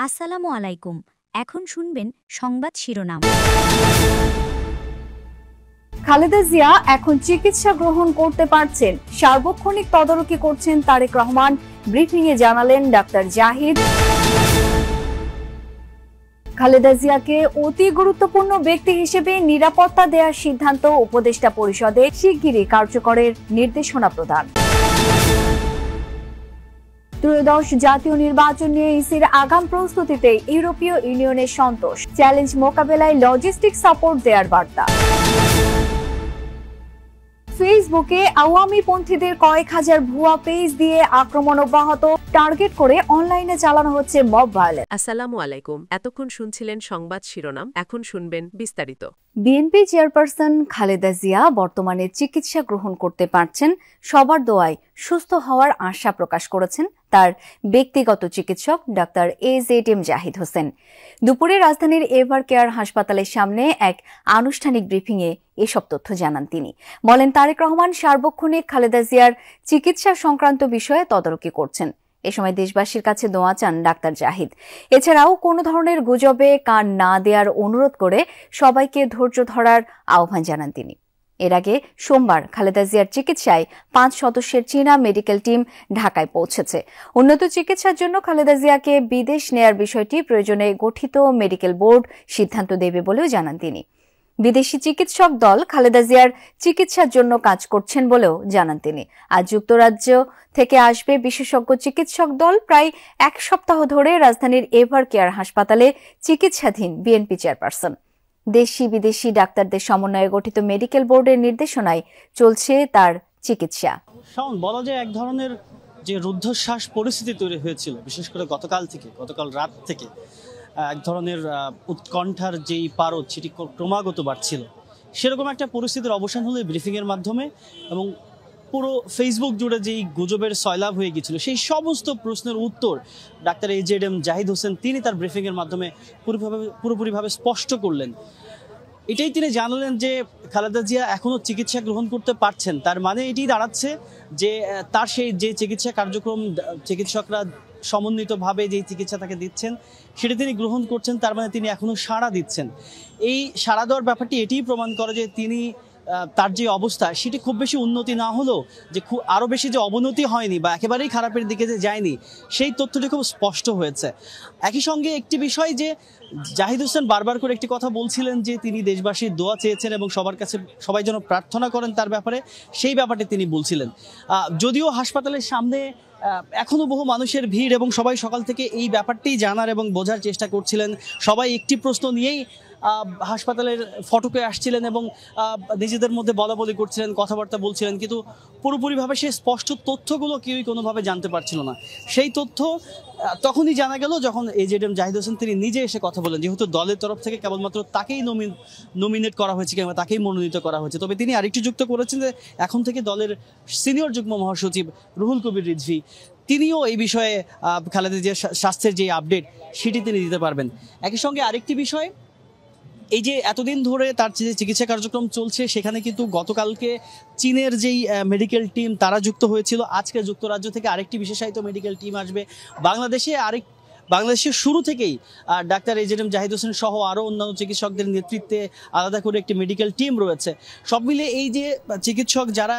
আসসালামু আলাইকুম। এখন শুনবেন সংবাদ শিরোনাম। খালেদা জিয়া এখন চিকিৎসা গ্রহণ করতে পারছেন, সার্বক্ষণিক তদারকি করছেন তারেক রহমান, ব্রিফিংয়ে জানালেন ডাক্তার জাহিদ। খালেদা জিয়াকে অতি গুরুত্বপূর্ণ ব্যক্তি হিসেবে নিরাপত্তা দেওয়ার সিদ্ধান্ত উপদেষ্টা পরিষদে শিগগিরই কার্যকরের নির্দেশনা প্রদান। ত্রয়োদশ জাতীয় নির্বাচন নিয়ে ইসির আগাম প্রস্তুতিতে ইউরোপীয় ইউনিয়নের সন্তোষ, চ্যালেঞ্জ মোকাবেলায় লজিস্টিক সাপোর্ট দেওয়ার বার্তা। ফেসবুকে আওয়ামী পন্থীদের কয়েক হাজার ভুয়া পেজ দিয়ে আক্রমণ অব্যাহত, টার্গেট করে অনলাইনে চালানো হচ্ছে মব ভায়োলেন্স। আসসালামু আলাইকুম। এতক্ষণ শুনছিলেন সংবাদ শিরোনাম, এখন শুনবেন বিস্তারিত। বিএনপি চেয়ারপারসন খালেদা জিয়া বর্তমানে চিকিৎসা গ্রহণ করতে পারছেন, সবার দোয়ায় সুস্থ হওয়ার আশা প্রকাশ করেছেন তার ব্যক্তিগত চিকিৎসক ডাক্তার AZM জাহিদ হোসেন। দুপুরে রাজধানীর এভার কেয়ার হাসপাতালের সামনে এক আনুষ্ঠানিক ব্রিফিংয়ে এসব তথ্য জানান তিনি। বলেন, তারেক রহমান সার্বক্ষণিক খালেদা জিয়ার চিকিৎসা সংক্রান্ত বিষয়ে তদারকি করছেন। এ সময় দেশবাসীর কাছে দোয়া চান ডাক্তার জাহিদ। এছাড়াও কোনো ধরনের গুজবে কান না দেওয়ার অনুরোধ করে সবাইকে ধৈর্য ধরার আহ্বান জানান তিনি। এর আগে সোমবার খালেদা জিয়ার চিকিৎসায় 5 সদস্যের চীনা মেডিকেল টিম ঢাকায় পৌঁছেছে। উন্নত চিকিৎসার জন্য খালেদা জিয়াকে বিদেশ নেয়ার বিষয়টি প্রয়োজনে গঠিত মেডিকেল বোর্ড সিদ্ধান্ত দেবে বলেও জানান তিনি। বিদেশি চিকিৎসক দল খালেদা জিয়ার চিকিৎসার জন্য কাজ করছেন বলেও জানান তিনি। আজ যুক্তরাজ্য থেকে আসবে বিশেষজ্ঞ চিকিৎসক দল। প্রায় 1 সপ্তাহ ধরে রাজধানীর এভার কেয়ার হাসপাতালে চিকিৎসাধীন বিএনপি চেয়ারপারসন। দেশি বিদেশি ডাক্তারদের সমন্বয়ে গঠিত মেডিকেল বোর্ডের নির্দেশনায় চলছে তার চিকিৎসা। বলা যায় এক ধরনের যে রুদ্ধশ্বাস পরিস্থিতি তৈরি হয়েছিল, বিশেষ করে গতকাল রাত থেকে এক ধরনের উৎকণ্ঠার যেই পারদ সেটি ক্রমাগত বাড়ছিল, সেরকম একটা পরিস্থিতির অবসান হলো ব্রিফিংয়ের মাধ্যমে। এবং পুরো ফেসবুক জুড়ে যেই গুজবের সয়লাভ হয়ে গিয়েছিল, সেই সমস্ত প্রশ্নের উত্তর ডাক্তার AZM জাহিদ হোসেন তিনি তার ব্রিফিংয়ের মাধ্যমে পুরোপুরিভাবে স্পষ্ট করলেন। এটাই তিনি জানালেন যে খালেদা জিয়া এখনও চিকিৎসা গ্রহণ করতে পারছেন। তার মানে এটি দাঁড়াচ্ছে যে তার সেই যে চিকিৎসা কার্যক্রম চিকিৎসকরা সমন্বিতভাবে যেই চিকিৎসা তাকে দিচ্ছেন সেটি তিনি গ্রহণ করছেন, তার মানে তিনি এখনও সাড়া দিচ্ছেন। এই সাড়া দেওয়ার ব্যাপারটি এটিই প্রমাণ করে যে তিনি তার যে অবস্থা সেটি খুব বেশি উন্নতি না হলেও যে আরও বেশি যে অবনতি হয়নি বা একেবারেই খারাপের দিকে যে যায়নি, সেই তথ্যটি খুব স্পষ্ট হয়েছে। একই সঙ্গে একটি বিষয় যে জাহিদ হোসেন বারবার করে একটি কথা বলছিলেন যে তিনি দেশবাসীর দোয়া চেয়েছেন এবং সবার কাছে সবাই যেন প্রার্থনা করেন তার ব্যাপারে, সেই ব্যাপারটি তিনি বলছিলেন। যদিও হাসপাতালের সামনে এখনও বহু মানুষের ভিড় এবং সবাই সকাল থেকে এই ব্যাপারটি জানার এবং বোঝার চেষ্টা করছিলেন, সবাই একটি প্রশ্ন নিয়েই হাসপাতালের ফটকে আসছিলেন এবং নিজেদের মধ্যে বলাবলি করছিলেন, কথাবার্তা বলছিলেন, কিন্তু পুরোপুরিভাবে সেই স্পষ্ট তথ্যগুলো কেউই কোনোভাবে জানতে পারছিল না। সেই তথ্য তখনই জানা গেল যখন AZM জাহিদ হোসেন তিনি নিজে এসে কথা বলেন, যেহেতু দলের তরফ থেকে কেবলমাত্র তাকেই নমিনেট করা হয়েছে কিংবা তাকেই মনোনীত করা হয়েছে। তবে তিনি আরেকটি যুক্ত করেছেন যে এখন থেকে দলের সিনিয়র যুগ্ম মহাসচিব রুহুল কবির রিজভী তিনিও এই বিষয়ে খালেদা জিয়ার স্বাস্থ্যের যে আপডেট সেটি তিনি দিতে পারবেন। একই সঙ্গে আরেকটি বিষয়, এই যে এতদিন ধরে তার যে চিকিৎসা কার্যক্রম চলছে সেখানে কিন্তু গতকালকে চীনের যেই মেডিকেল টিম তারা যুক্ত হয়েছিল। আজকে যুক্তরাজ্য থেকে আরেকটি বিশেষায়িত মেডিকেল টিম আসবে। বাংলাদেশের শুরু থেকেই ডাক্তার AZM জাহিদ হোসেন সহ আরও অন্যান্য চিকিৎসকদের নেতৃত্বে আলাদা করে একটি মেডিকেল টিম রয়েছে। সব মিলে এই যে চিকিৎসক যারা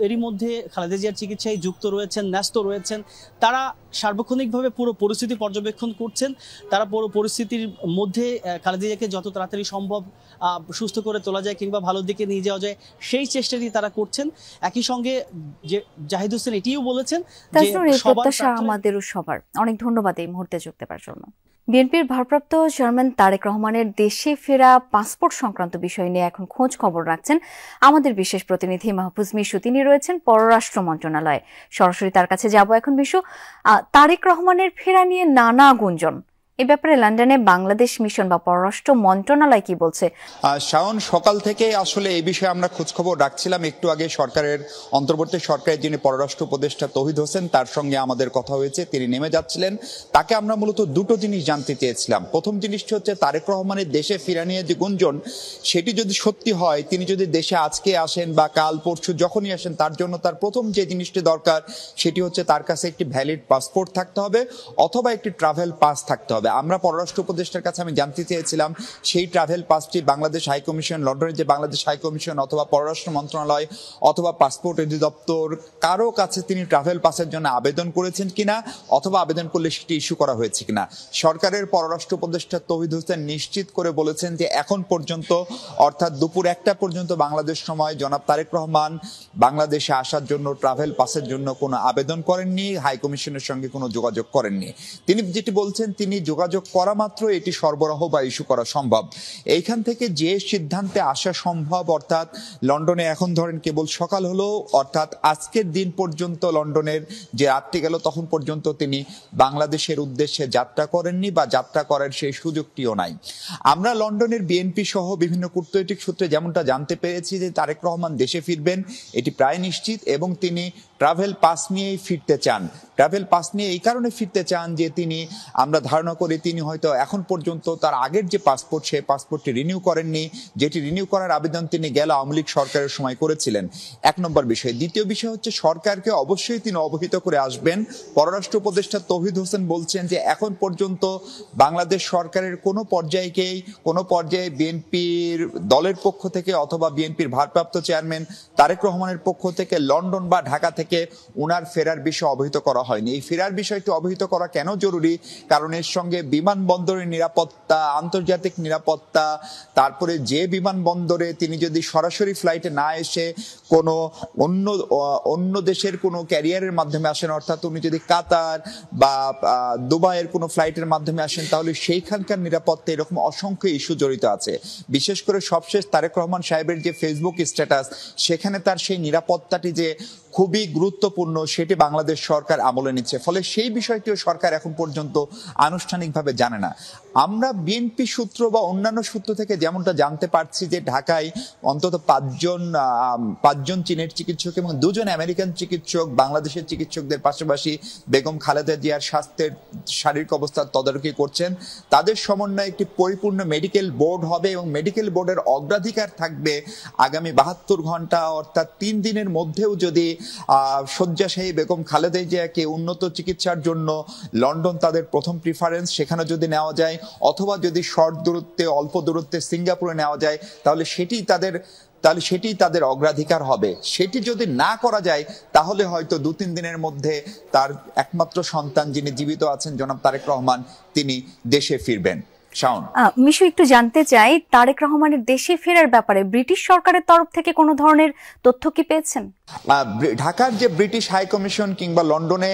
এরই মধ্যে খালেদা জিয়ার চিকিৎসায় যুক্ত রয়েছেন, ন্যস্ত রয়েছেন, তারা সার্বক্ষণিকভাবে পুরো পরিস্থিতি পর্যবেক্ষণ করছেন। তারা পুরো পরিস্থিতির মধ্যে খালেদা জিয়াকে যত তাড়াতাড়ি সম্ভব সুস্থ করে তোলা যায় কিংবা ভালোর দিকে নিয়ে যাওয়া যায় সেই চেষ্টাটি তারা করছেন। একই সঙ্গে যে জাহিদ হোসেন এটিও বলেছেন যে আমাদেরও সবার অনেক ধন্যবাদ এই মুহূর্তে যুক্ত হওয়ার জন্য। বিএনপির ভারপ্রাপ্ত চেয়ারম্যান তারেক রহমানের দেশে ফেরা পাসপোর্ট সংক্রান্ত বিষয় নিয়ে এখন খোঁজ খবর রাখছেন আমাদের বিশেষ প্রতিনিধি মাহফুজ মিশু। তিনি রয়েছেন পররাষ্ট্র মন্ত্রণালয়ে। সরাসরি তার কাছে যাব এখন। মিশু, তারেক রহমানের ফেরা নিয়ে নানা গুঞ্জন, এ ব্যাপারে লন্ডনে বাংলাদেশ মিশন বা পররাষ্ট্র মন্ত্রণালয় কি বলছে? শাওন, সকাল থেকে আসলে এই বিষয়ে আমরা খোঁজখবর রাখছিলাম। একটু আগে অন্তর্বর্তী সরকারের যিনি পররাষ্ট্র উপদেষ্টা তৌহিদ হোসেন, তার সঙ্গে আমাদের কথা হয়েছে। তিনি নেমে যাচ্ছিলেন। তাকে আমরা মূলত দুটো জিনিস জানতে চেয়েছিলাম। প্রথম জিনিসটি হচ্ছে তারেক রহমানের দেশে ফেরা নিয়ে যে গুঞ্জন, সেটি যদি সত্যি হয়, তিনি যদি দেশে আজকে আসেন বা কাল পরশু যখনই আসেন, তার জন্য তার প্রথম যে জিনিসটি দরকার সেটি হচ্ছে তার কাছে একটি ভ্যালিড পাসপোর্ট থাকতে হবে অথবা একটি ট্রাভেল পাস থাকতে হবে। আমরা পররাষ্ট্র উপদেষ্টার কাছে আমি জানতে চেয়েছিলাম সেই ট্রাভেল পাসটি বাংলাদেশ হাইকমিশন, লন্ডনের যে বাংলাদেশ হাইকমিশন অথবা পররাষ্ট্র মন্ত্রণালয় অথবা পাসপোর্ট অধিদপ্তর কারো কাছে তিনি ট্রাভেল পাসের জন্য আবেদন করেছেন কিনা অথবা আবেদন করলে সেটি ইস্যু করা হয়েছে কিনা। সরকারের পররাষ্ট্র উপদেষ্টা তৌহিদ হোসেন নিশ্চিত করে বলেছেন যে এখন পর্যন্ত, অর্থাৎ দুপুর 1টা পর্যন্ত বাংলাদেশ সময়, জনাব তারেক রহমান বাংলাদেশে আসার জন্য ট্রাভেল পাসের জন্য কোনো আবেদন করেননি, হাইকমিশনের সঙ্গে কোনো যোগাযোগ করেননি। তিনি যেটি বলছেন, তিনি যোগাযোগ করা মাত্র এটি সরবরাহ বা ইস্যু করা সম্ভব। এইখান থেকে যে সিদ্ধান্তে আসা সম্ভব, অর্থাৎ লন্ডনে এখন ধরেন কেবল সকাল হলো, অর্থাৎ আজকের দিন পর্যন্ত লন্ডনের যে রাতটি গেল তখন পর্যন্ত তিনি বাংলাদেশের উদ্দেশ্যে যাত্রা করেননি বা যাত্রা করার সেই সুযোগটিও নাই। আমরা লন্ডনের বিএনপি সহ বিভিন্ন কূটনৈতিক সূত্রে যেমনটা জানতে পেরেছি যে তারেক রহমান দেশে ফিরবেন এটি প্রায় নিশ্চিত এবং তিনি ট্রাভেল পাস নিয়েই ফিরতে চান। ট্রাভেল পাস নিয়ে এই কারণে ফিরতে চান যে আমরা ধারণা করি তিনি হয়তো এখন পর্যন্ত তার আগের যে পাসপোর্ট, সেই পাসপোর্টটি রিনিউ করেননি, যেটি রিনিউ করার আবেদন তিনি গেল আওয়ামী লীগ সরকারের সময় করেছিলেন। এক নম্বর বিষয়। দ্বিতীয় বিষয় হচ্ছে সরকারকে অবশ্যই তিনি অবহিত করে আসবেন। পররাষ্ট্র উপদেষ্টা তৌহিদ হোসেন বলছেন যে এখন পর্যন্ত বাংলাদেশ সরকারের কোনো পর্যায়ে বিএনপির দলের পক্ষ থেকে অথবা বিএনপির ভারপ্রাপ্ত চেয়ারম্যান তারেক রহমানের পক্ষ থেকে লন্ডন বা ঢাকা থেকে উনার ফেরার বিষয়ে অবহিত করা হয়নি। এই ফেরার বিষয়টি অবহিত করা কেন জরুরি? কারণ এর সঙ্গে বিমানবন্দরের নিরাপত্তা, আন্তর্জাতিক নিরাপত্তা, তারপরে যে বিমানবন্দরে তিনি যদি সরাসরি ফ্লাইটে না এসে কোনো অন্য দেশের কোনো ক্যারিয়ারের মাধ্যমে আসেন, অর্থাৎ উনি যদি কাতার বা দুবাইয়ের কোনো ফ্লাইটের মাধ্যমে আসেন, তাহলে সেইখানকার নিরাপত্তা, এরকম অসংখ্য ইস্যু জড়িত আছে। বিশেষ করে সবশেষ তারেক রহমান সাহেবের যে ফেসবুক স্ট্যাটাস, সেখানে তার সেই নিরাপত্তাটি যে খুবই গুরুত্বপূর্ণ সেটি বাংলাদেশ সরকার আমলে নিচ্ছে। ফলে সেই বিষয়টিও সরকার এখন পর্যন্ত আনুষ্ঠানিকভাবে জানে না। আমরা বিএনপি সূত্র বা অন্যান্য সূত্র থেকে যেমনটা জানতে পারছি যে ঢাকায় অন্তত পাঁচজন চীনের চিকিৎসক এবং 2জন আমেরিকান চিকিৎসক বাংলাদেশের চিকিৎসকদের পাশাপাশি বেগম খালেদা জিয়ার স্বাস্থ্যের শারীরিক অবস্থার তদারকি করছেন। তাদের সমন্বয়ে একটি পরিপূর্ণ মেডিকেল বোর্ড হবে এবং মেডিকেল বোর্ডের অগ্রাধিকার থাকবে আগামী 72 ঘন্টা, অর্থাৎ 3 দিনের মধ্যেও যদি শয্যাশায়ী বেগম খালেদা জিয়াকে উন্নত চিকিৎসার জন্য লন্ডন তাদের প্রথম প্রিফারেন্স, সেখানে যদি নেওয়া যায় অথবা যদি শর্ট দূরত্বে, অল্প দূরত্বে সিঙ্গাপুরে নেওয়া যায়, তাহলে সেটি তাদের অগ্রাধিকার হবে। সেটি যদি না করা যায় তাহলে হয়তো 2-3 দিনের মধ্যে তার একমাত্র সন্তান যিনি জীবিত আছেন জনাব তারেক রহমান, তিনি দেশে ফিরবেন। শাওন, মিশু, একটু জানতে চাই তারেক রহমানের দেশে ফেরার ব্যাপারে ব্রিটিশ সরকারের তরফ থেকে কোনো ধরনের তথ্য কি পেয়েছেন? ঢাকার যে ব্রিটিশ হাই কমিশন কিংবা লন্ডনে